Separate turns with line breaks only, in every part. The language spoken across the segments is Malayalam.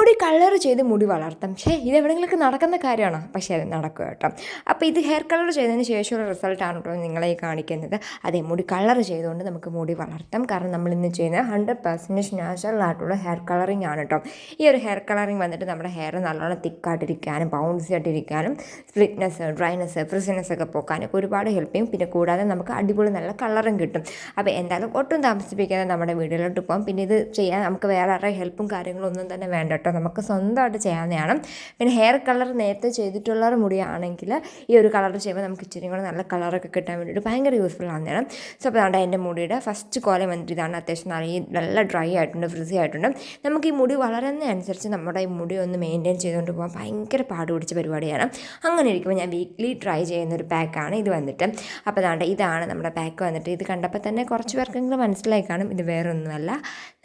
മുടി കളർ ചെയ്ത് മുടി വളർത്താം. പക്ഷേ ഇത് എവിടെയെങ്കിലുമൊക്കെ നടക്കുന്ന കാര്യമാണോ? പക്ഷേ അത് നടക്കുക കേട്ടോ. അപ്പോൾ ഇത് ഹെയർ കളർ ചെയ്തതിന് ശേഷമുള്ള റിസൾട്ടാണ് കേട്ടോ നിങ്ങളെ കാണിക്കുന്നത്. അതേ മുടി കളർ ചെയ്തുകൊണ്ട് നമുക്ക് മുടി വളർത്താം. കാരണം നമ്മളിന്ന് ചെയ്യുന്നത് 100% നാച്ചുറൽ ആയിട്ടുള്ള ഹെയർ കളറിങ് ആണ് കേട്ടോ. ഈ ഒരു ഹെയർ കളറിങ് വന്നിട്ട് നമ്മുടെ ഹെയർ നല്ലോണം തിക്കായിട്ടിരിക്കാനും ബൗൺസി ആയിട്ടിരിക്കാനും സ്പ്ലിറ്റ്നെസ്, ഡ്രൈനെസ്, ഫ്രിസിനെസ് ഒക്കെ പോക്കാനൊക്കെ ഒരുപാട് ഹെൽപ്പ് ചെയ്യും. പിന്നെ കൂടാതെ നമുക്ക് അടിപൊളി നല്ല കളറും കിട്ടും. അപ്പോൾ എന്തായാലും ഒട്ടും താമസിപ്പിക്കാതെ നമ്മുടെ വീഡിയോയിലോട്ട് പോകാം. പിന്നെ ഇത് ചെയ്യാൻ നമുക്ക് വേറെ ആരുടെ ഹെൽപ്പും കാര്യങ്ങളൊന്നും തന്നെ വേണ്ട കേട്ടോ. നമുക്ക് സ്വന്തമായിട്ട് ചെയ്യാവുന്നതാണ്. പിന്നെ ഹെയർ കളർ നേരത്തെ ചെയ്തിട്ടുള്ള മുടിയാണെങ്കിൽ ഈ ഒരു കളർ ചെയ്യുമ്പോൾ നമുക്ക് ഇച്ചിരി കൂടെ നല്ല കളറൊക്കെ കിട്ടാൻ വേണ്ടിയിട്ട് ഭയങ്കര യൂസ്ഫുൾ ആവുന്നതാണ്. സോ അപ്പോൾ അതുകൊണ്ട് എൻ്റെ മുടിയുടെ ഫസ്റ്റ് കോലം വന്നിട്ട് ഇതാണ്. അത്യാവശ്യം നല്ല ഡ്രൈ ആയിട്ടുണ്ട്, ഫ്രിസി ആയിട്ടുണ്ട്. നമുക്ക് ഈ മുടി വളരുന്നതനുസരിച്ച് നമ്മുടെ ഈ മുടി ഒന്ന് മെയിൻറ്റെയിൻ ചെയ്തുകൊണ്ട് പോകാൻ ഭയങ്കര പാട് പിടിച്ച പരിപാടിയാണ്. അങ്ങനെ ഇരിക്കുമ്പോൾ ഞാൻ വീക്ക്ലി ട്രൈ ചെയ്യുന്നൊരു പാക്കാണ് ഇത് വന്നിട്ട്. അപ്പോൾ അതുകൊണ്ട് ഇതാണ് നമ്മുടെ പാക്ക് വന്നിട്ട്. ഇത് കണ്ടപ്പോൾ തന്നെ കുറച്ച് പേർക്കെങ്കിലും മനസ്സിലായി കാണും ഇത് വേറെ ഒന്നുമല്ല,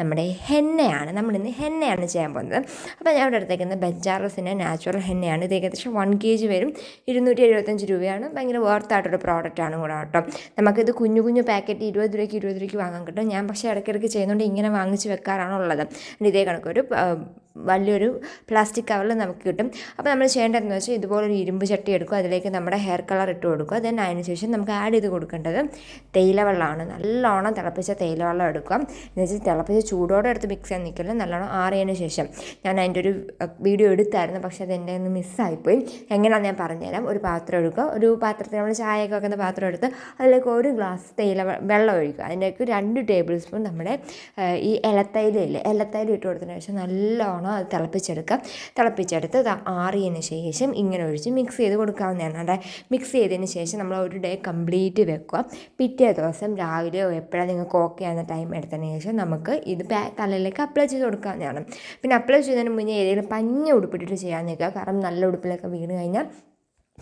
നമ്മുടെ ഹെന്നയാണ്. നമ്മളിന്ന് ഹെന്നയാണ് ചെയ്യാൻ പോകുന്നത്. അപ്പോൾ ഞാൻ ഇവിടെ എടുത്തേക്കുന്നത് ബെഞ്ചാറസിൻ്റെ നാച്ചുറൽ ഹെന്നയാണ്. ഇത് ഏകദേശം 1 kg വരും, 275 രൂപയാണ്. ഭയങ്കര വർത്തായിട്ടൊരു പ്രോഡക്റ്റാണ് കൂടെ കേട്ടോ. നമുക്കിത് കുഞ്ഞു പാക്കറ്റ് 20 രൂപയ്ക്ക് വാങ്ങാൻ കിട്ടും. ഞാൻ പക്ഷേ ഇടയ്ക്കിടയ്ക്ക് ചെയ്യുന്നതുകൊണ്ട് ഇങ്ങനെ വാങ്ങിച്ച് വെക്കാറാണുള്ളത്. ഇതേ കണക്കൊരു വലിയൊരു പ്ലാസ്റ്റിക് കവറിൽ നമുക്ക് കിട്ടും. അപ്പോൾ നമ്മൾ ചെയ്യേണ്ടതെന്ന് വെച്ചാൽ ഇതുപോലൊരു ഇരുമ്പ് ചട്ടി എടുക്കുക, അതിലേക്ക് നമ്മുടെ ഹെയർ കളർ ഇട്ട് കൊടുക്കുക. ദെൻ അതിന് ശേഷം നമുക്ക് ആഡ് ചെയ്ത് കൊടുക്കേണ്ടത് തേയിലവെള്ളമാണ്. നല്ലോണം തിളപ്പിച്ച തേയിലവെള്ളം എടുക്കുക. എന്ന് വെച്ചാൽ തിളപ്പിച്ച ചൂടോടെ എടുത്ത് മിക്സ് ചെയ്യാൻ നിൽക്കില്ല, നല്ലോണം ആറിയതിന് ശേഷം. ഞാൻ അതിൻ്റെ ഒരു വീഡിയോ എടുത്തായിരുന്നു, പക്ഷേ അതെൻ്റെ ഒന്ന് മിസ്സായിപ്പോയി. എങ്ങനെയാണെന്ന് ഞാൻ പറഞ്ഞുതരാം. ഒരു പാത്രം എടുക്കുക, ഒരു പാത്രത്തിൽ നമ്മൾ ചായയൊക്കെ വെക്കുന്ന പാത്രം എടുത്ത് അതിലേക്ക് 1 ഗ്ലാസ് വെള്ളം ഒഴിക്കുക. അതിലേക്ക് 2 ടേബിൾ സ്പൂൺ നമ്മുടെ ഈ ഇലത്തൈല ഇട്ട് കൊടുത്തതിന് ശേഷം നല്ലോണം അത് തിളപ്പിച്ചെടുത്ത് ആറിയതിന് ശേഷം ഇങ്ങനെ ഒഴിച്ച് മിക്സ് ചെയ്ത് കൊടുക്കാവുന്നതാണ്. അവിടെ മിക്സ് ചെയ്തതിന് ശേഷം നമ്മൾ ഒരു ഡേ കംപ്ലീറ്റ് വെക്കുക. പിറ്റേ ദിവസം രാവിലെയോ എപ്പോഴാണ് നിങ്ങൾക്ക് ഓക്കെ ആകുന്ന ടൈം എടുത്തതിന് ശേഷം നമുക്ക് ഇത് തലയിലേക്ക് അപ്ലൈ ചെയ്ത് കൊടുക്കാവുന്നതാണ്. പിന്നെ അപ്ലൈ ചെയ്യുന്നതിന് മുന്നേ ഏതെങ്കിലും പഞ്ഞ ഉടുപ്പിട്ടിട്ട് ചെയ്യാൻ നിൽക്കുക. കാരണം നല്ല ഉടുപ്പിലൊക്കെ വീണ് കഴിഞ്ഞാൽ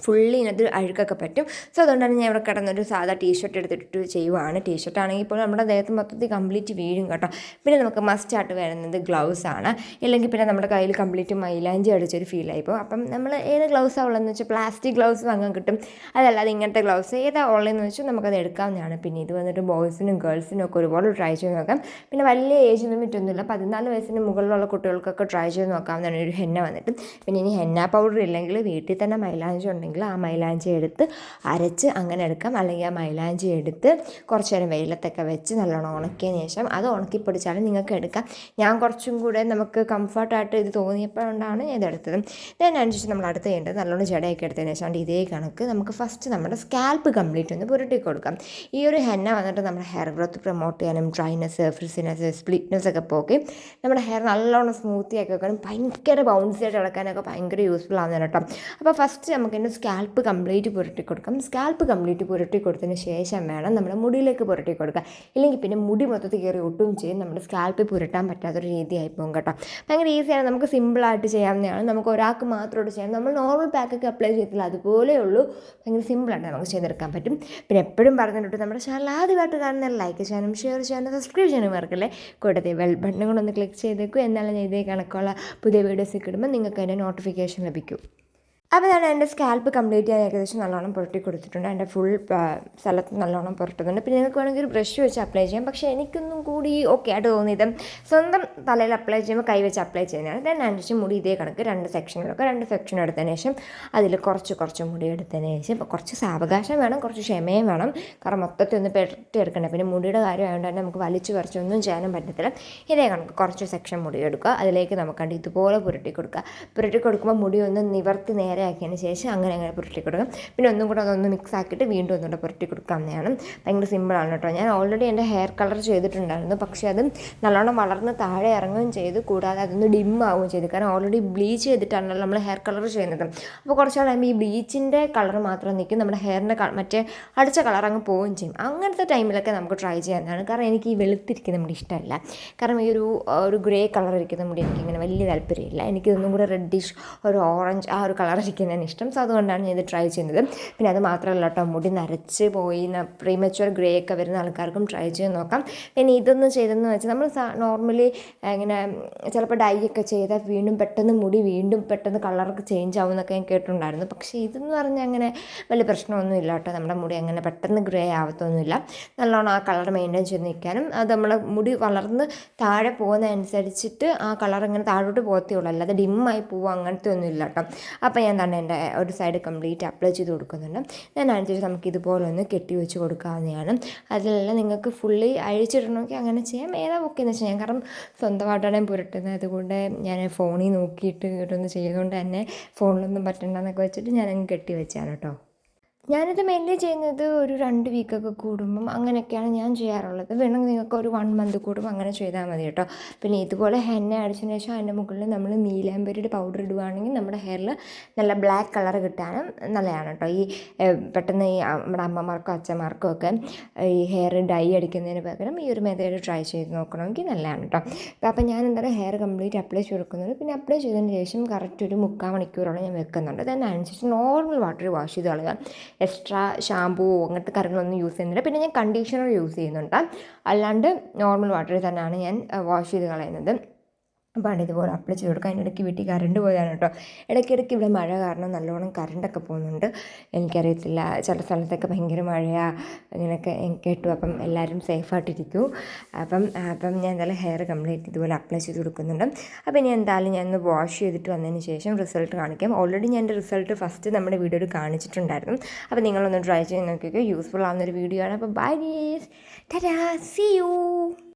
ഫുള്ളി ഇതിനകത്ത് അഴുക്കൊക്കെ പറ്റും. സോ അതുകൊണ്ടാണ് ഞാൻ ഇവിടെ കിടന്നൊരു സാധാ ടീഷർട്ട് എടുത്തിട്ട് ചെയ്യുവാണ്. ടീഷർട്ട് ആണെങ്കിൽ ഇപ്പോൾ നമ്മുടെ ദേഹത്ത് മൊത്തത്തിൽ കംപ്ലീറ്റ് വീഴും കേട്ടോ. പിന്നെ നമുക്ക് മസ്റ്റായിട്ട് വരുന്നത് ഗ്ലൗസ് ആണ്. ഇല്ലെങ്കിൽ പിന്നെ നമ്മുടെ കയ്യിൽ കംപ്ലീറ്റ് മൈലാഞ്ചി അടിച്ചൊരു ഫീലായിപ്പോൾ. അപ്പം നമ്മൾ ഏത് ഗ്ലൗസാണ് ഉള്ളതെന്ന് വെച്ചാൽ പ്ലാസ്റ്റിക് ഗ്ലൗസ് വാങ്ങാൻ കിട്ടും. അതല്ലാതെ ഇങ്ങനത്തെ ഗ്ലൗസ് ഏതാ ഉള്ളതെന്ന് വെച്ചാൽ നമുക്കത് എടുക്കാവുന്നതാണ്. പിന്നെ ഇത് വന്നിട്ട് ബോയ്സിനും ഗേൾസിനും ഒക്കെ ഒരുപാട് ട്രൈ ചെയ്ത് നോക്കാം. പിന്നെ വലിയ ഏജ് ലിമിറ്റ് ഒന്നുമില്ല, 14 വയസ്സിന് മുകളിലുള്ള കുട്ടികൾക്കൊക്കെ ട്രൈ ചെയ്ത് നോക്കാവുന്നതാണ് ഒരു ഹെന്ന വന്നിട്ട്. പിന്നെ ഇനി ഹെന്ന പൗഡർ ഇല്ലെങ്കിൽ വീട്ടിൽ തന്നെ മൈലാഞ്ചി ഉണ്ടെങ്കിൽ ആ മൈലാഞ്ചി എടുത്ത് അരച്ച് അങ്ങനെ എടുക്കാം. അല്ലെങ്കിൽ ആ മൈലാഞ്ചി എടുത്ത് കുറച്ച് നേരം വെയിലത്തൊക്കെ വെച്ച് നല്ലോണം ഉണക്കിയതിന് ശേഷം അത് ഉണക്കിപ്പൊടിച്ചാലും നിങ്ങൾക്ക് എടുക്കാം. ഞാൻ കുറച്ചും കൂടെ നമുക്ക് കംഫർട്ടായിട്ട് ഇത് തോന്നിയപ്പോഴാണ് ഇതെടുത്തത്. ഇതിനനുസരിച്ച് നമ്മൾ അടുത്ത് ചെയ്യേണ്ടത് നല്ലോണം ജടയൊക്കെ എടുത്തതിന് ശേഷം ഇതേ കണക്ക് നമുക്ക് ഫസ്റ്റ് നമ്മുടെ സ്കാൽപ്പ് കംപ്ലീറ്റ് ഒന്ന് പുരട്ടി കൊടുക്കാം. ഈ ഒരു ഹെന്ന വന്നിട്ട് നമ്മുടെ ഹെയർ ഗ്രോത്ത് പ്രൊമോട്ട് ചെയ്യാനും ഡ്രൈനെസ്, ഫ്രിസിനെസ്, സ്പ്ലിറ്റ്നെസ് ഒക്കെ പോക്കി നമ്മുടെ ഹെയർ നല്ലോണം സ്മൂത്തി ആക്കി വെക്കാനും ഭയങ്കര ബൗൺസി ആയിട്ട് ഇളക്കാനൊക്കെ ഭയങ്കര യൂസ്ഫുൾ ആവുന്നതാണ് കേട്ടോ. അപ്പോൾ ഫസ്റ്റ് നമുക്ക് സ്കാൽപ്പ് കംപ്ലീറ്റ് പുരട്ടി കൊടുക്കാം. സ്കാൽപ്പ് കംപ്ലീറ്റ് പുരട്ടി കൊടുത്തതിന് ശേഷം വേണം നമ്മുടെ മുടിയിലേക്ക് പുരട്ടി കൊടുക്കുക. ഇല്ലെങ്കിൽ പിന്നെ മുടി മൊത്തത്തിൽ കയറി ഒട്ടും ചെയ്യും നമ്മുടെ സ്കാൽപ്പിൽ പുരട്ടാൻ പറ്റാത്തൊരു രീതിയായി പോകും കേട്ടോ. ഭയങ്കര ഈസിയാണ്, നമുക്ക് സിമ്പിളായിട്ട് ചെയ്യാവുന്നതാണ്. നമുക്ക് ഒരാൾക്ക് മാത്രമായിട്ട് ചെയ്യാം. നമ്മൾ നോർമൽ പാക്കൊക്കെ അപ്ലൈ ചെയ്തില്ല അതുപോലെയുള്ളൂ. ഭയങ്കര സിമ്പിളായിട്ട് നമുക്ക് ചെയ്തെടുക്കാൻ പറ്റും. പിന്നെ എപ്പോഴും പറഞ്ഞിട്ട് നമ്മുടെ ചാനൽ ആദ്യമായിട്ട് കാണുന്ന ലൈക്ക് ചെയ്യാനും ഷെയർ ചെയ്യാനും സബ്സ്ക്രൈബ് ചെയ്യാനും മറക്കല്ലേ. കൂട്ടത്തിൽ ബെൽ ബട്ടൺ കൊണ്ടൊന്ന് ക്ലിക്ക് ചെയ്തേക്കും. എന്നാലും ഞാൻ ഇതേ കണക്കുള്ള പുതിയ വീഡിയോസ് കിട്ടുമ്പോൾ നിങ്ങൾക്ക് അതിൻ്റെ നോട്ടിഫിക്കേഷൻ ലഭിക്കും. അപ്പോൾ ഞാൻ എൻ്റെ സ്കാൽപ്പ് കംപ്ലീറ്റ് ചെയ്യാൻ ഏകദേശം നല്ലോണം പുരട്ടി കൊടുത്തിട്ടുണ്ട്. എൻ്റെ ഫുൾ സ്ഥലത്ത് നല്ലോണം പുരട്ടുന്നുണ്ട്. പിന്നെ നിങ്ങൾക്ക് വേണമെങ്കിൽ ഒരു ബ്രഷ് വെച്ച് അപ്ലൈ ചെയ്യാം. പക്ഷേ എനിക്കൊന്നും കൂടി ഓക്കെ ആയിട്ട് തോന്നിയത് സ്വന്തം തലയിൽ അപ്ലൈ ചെയ്യുമ്പോൾ കൈ വെച്ച് അപ്ലൈ ചെയ്യുന്നതാണ്. then അനുസരിച്ച് മുടി ഇതേ കണക്ക് 2 സെക്ഷൻ എടുത്തതിന് ശേഷം അതിൽ കുറച്ച് മുടി എടുത്തതിന് ശേഷം കുറച്ച് സാവകാശം വേണം, കുറച്ച് ക്ഷമയും വേണം. കാരണം മൊത്തത്തിൽ ഒന്ന് പെരട്ടിയെടുക്കണ്ടേ. പിന്നെ മുടിയുടെ കാര്യമായതുകൊണ്ട് തന്നെ നമുക്ക് വലിച്ചു പറിച്ചൊന്നും ചെയ്യാനും പറ്റത്തില്ല. ഇതേ കണക്ക് കുറച്ച് സെക്ഷൻ മുടി എടുക്കുക. അതിലേക്ക് നമുക്ക് ഇതുപോലെ പുരട്ടി കൊടുക്കുമ്പോൾ മുടി ഒന്ന് നിവർത്തി നേരെ ആക്കിയതിന് ശേഷം അങ്ങനെ പുരട്ടി കൊടുക്കാം. പിന്നെ ഒന്നും കൂടെ അതൊന്ന് മിക്സ് ആക്കിയിട്ട് വീണ്ടും ഒന്നുകൂടെ പുരട്ടി കൊടുക്കാവുന്നതാണ്. ഭയങ്കര സിമ്പിളാണ് കേട്ടോ. ഞാൻ ഓൾറെഡി എൻ്റെ ഹെയർ കളർ ചെയ്തിട്ടുണ്ടായിരുന്നു, പക്ഷേ അത് നല്ലോണം വളർന്ന് താഴെ ഇറങ്ങുകയും ചെയ്തു. കൂടാതെ അതൊന്ന് ഡിം ആവുകയും ചെയ്തു. കാരണം ഓൾറെഡി ബ്ലീച്ച് ചെയ്തിട്ടാണല്ലോ നമ്മൾ ഹെയർ കളർ ചെയ്യുന്നത്. അപ്പോൾ കുറച്ച് കഴിയുമ്പോൾ ഈ ബ്ലീച്ചിൻ്റെ കളർ മാത്രം നിൽക്കും, നമ്മുടെ ഹെയറിൻ്റെ മറ്റേ അടിച്ച കളർ അങ്ങ് പോവുകയും ചെയ്യും. അങ്ങനത്തെ ടൈമിലൊക്കെ നമുക്ക് ട്രൈ ചെയ്യാവുന്നതാണ്. കാരണം എനിക്ക് ഈ വെളുത്തിരിക്കുന്ന മുടി ഇഷ്ടമല്ല. കാരണം ഈ ഒരു ഗ്രേ കളർ ഇരിക്കുന്ന മുടി എനിക്കിങ്ങനെ വലിയ താല്പര്യമില്ല. എനിക്കിതൊന്നും കൂടെ റെഡിഷ് ഒരു ഓറഞ്ച് ആ ഒരു കളർ ഇരിക്കുന്നതിന് ഇഷ്ടം. സോ അതുകൊണ്ടാണ് ഞാൻ ഇത് ട്രൈ ചെയ്യുന്നത്. പിന്നെ അത് മാത്രമല്ല കേട്ടോ, മുടി നരച്ച് പോയി പ്രീമച്വർ ഗ്രേ ഒക്കെ വരുന്ന ആൾക്കാർക്കും ട്രൈ ചെയ്ത് നോക്കാം. പിന്നെ ഇതൊന്നും ചെയ്തെന്ന് വെച്ചാൽ നമ്മൾ നോർമലി ഇങ്ങനെ ചിലപ്പോൾ ഡൈ ഒക്കെ ചെയ്താൽ വീണ്ടും പെട്ടെന്ന് മുടി വീണ്ടും പെട്ടെന്ന് കളറൊക്കെ ചേഞ്ച് ആവും എന്നൊക്കെ ഞാൻ കേട്ടിട്ടുണ്ടായിരുന്നു. പക്ഷേ ഇതെന്ന് പറഞ്ഞാൽ അങ്ങനെ വലിയ പ്രശ്നമൊന്നും ഇല്ല കേട്ടോ. നമ്മുടെ മുടി അങ്ങനെ പെട്ടെന്ന് ഗ്രേ ആവത്തൊന്നുമില്ല. നല്ലോണം ആ കളർ മെയിൻറ്റെയിൻ ചെയ്ത് നിൽക്കാനും അത് നമ്മളെ മുടി വളർന്ന് താഴെ പോകുന്നതനുസരിച്ചിട്ട് ആ കളർ ഇങ്ങനെ താഴോട്ട് പോകത്തേ ഉള്ളൂ, അല്ലാതെ ഡിമ്മായി പോവുക അങ്ങനത്തെ ഒന്നും ഇല്ല കേട്ടോ. അപ്പോൾ ഞാൻ തന്നെ എൻ്റെ ഒരു സൈഡ് കംപ്ലീറ്റ് അപ്ലൈ ചെയ്ത് കൊടുക്കുന്നുണ്ട്. അതിനനുസരിച്ച് നമുക്ക് ഇതുപോലെ ഒന്ന് കെട്ടി വെച്ച് കൊടുക്കാവുന്നതാണ്. അതിലെല്ലാം നിങ്ങൾക്ക് ഫുള്ളി അഴിച്ചിടണമെങ്കിൽ അങ്ങനെ ചെയ്യാം. ഏതാ ഓക്കെയെന്ന് വെച്ചാൽ ഞാൻ കാരണം സ്വന്തമായിട്ടാണ് പുരട്ടുന്നത്, അതുകൊണ്ട് ഞാൻ ഫോണിൽ നോക്കിയിട്ട് ഇതൊന്ന് ചെയ്തുകൊണ്ട് തന്നെ ഫോണിലൊന്നും പറ്റണ്ടെന്നൊക്കെ വെച്ചിട്ട് ഞാനങ്ങ് കെട്ടി വെച്ചാണ് കേട്ടോ. ഞാനിത് മെയിൻലി ചെയ്യുന്നത് ഒരു 2 വീക്കൊക്കെ കൂടുമ്പം അങ്ങനെയൊക്കെയാണ് ഞാൻ ചെയ്യാറുള്ളത്. വേണമെങ്കിൽ നിങ്ങൾക്ക് ഒരു 1 മന്ത് കൂടുമ്പോൾ അങ്ങനെ ചെയ്താൽ മതി കേട്ടോ. പിന്നെ ഇതുപോലെ ഹെന്ന അടിച്ചതിന് ശേഷം അതിൻ്റെ മുകളിൽ നമ്മൾ നീലാംബരിയുടെ പൗഡർ ഇടുകയാണെങ്കിൽ നമ്മുടെ ഹെയറിൽ നല്ല ബ്ലാക്ക് കളർ കിട്ടാനും നല്ലതാണ് കേട്ടോ. ഈ പെട്ടെന്ന് ഈ നമ്മുടെ അമ്മമാർക്കോ അച്ഛന്മാർക്കോ ഒക്കെ ഈ ഹെയർ ഡൈ അടിക്കുന്നതിന് പകരം ഈ ഒരു മെത്തേഡ് ട്രൈ ചെയ്ത് നോക്കണമെങ്കിൽ നല്ലതാണ് കേട്ടോ. അപ്പം ഞാൻ എന്തായാലും ഹെയർ കംപ്ലീറ്റ് അപ്ലൈ ചെയ്ത് കൊടുക്കുന്നുണ്ട്. പിന്നെ അപ്ലൈ ചെയ്തതിന് ശേഷം കറക്റ്റ് ഒരു 3/4 മണിക്കൂറോളം ഞാൻ വെക്കുന്നുണ്ട്. അതിനനുസരിച്ച് നോർമൽ വാട്ടർ വാഷ് ചെയ്ത് കളയുക. എക്സ്ട്രാ ഷാമ്പൂ അങ്ങനത്തെ കാര്യങ്ങളൊന്നും യൂസ് ചെയ്യുന്നില്ല. പിന്നെ ഞാൻ കണ്ടീഷണർ യൂസ് ചെയ്യുന്നുണ്ട്, അല്ലാണ്ട് നോർമൽ വാട്ടറിൽ തന്നെയാണ് ഞാൻ വാഷ് ചെയ്ത് കളയുന്നത്. അപ്പോൾ ഇതുപോലെ അപ്ലൈ ചെയ്ത് കൊടുക്കുക. അതിൻ്റെ ഇടയ്ക്ക് വീട്ടിൽ കറണ്ട് പോയതാണ് കേട്ടോ. ഇടയ്ക്കിടയ്ക്ക് ഇവിടെ മഴ കാരണം നല്ലോണം കറണ്ടൊക്കെ പോകുന്നുണ്ട്. എനിക്കറിയത്തില്ല, ചില സ്ഥലത്തൊക്കെ ഭയങ്കര മഴയാണ് ഇങ്ങനെയൊക്കെ കേട്ടു. അപ്പം എല്ലാവരും സേഫായിട്ടിരിക്കൂ. അപ്പം ഞാൻ എന്തായാലും ഹെയർ കംപ്ലീറ്റ് ഇതുപോലെ അപ്ലൈ ചെയ്ത് കൊടുക്കുന്നുണ്ട്. അപ്പോൾ ഇനി എന്തായാലും ഞാൻ ഒന്ന് വാഷ് ചെയ്തിട്ട് വന്നതിന് ശേഷം റിസൾട്ട് കാണിക്കാം. ഓൾറെഡി ഞാൻ എൻ്റെ റിസൾട്ട് ഫസ്റ്റ് നമ്മുടെ വീഡിയോയിൽ കാണിച്ചിട്ടുണ്ടായിരുന്നു. അപ്പോൾ നിങ്ങളൊന്ന് ട്രൈ ചെയ്ത് നോക്കിയൊക്കെ യൂസ്ഫുൾ ആവുന്നൊരു വീഡിയോ ആണ്. അപ്പോൾ bye guys, tata, see U.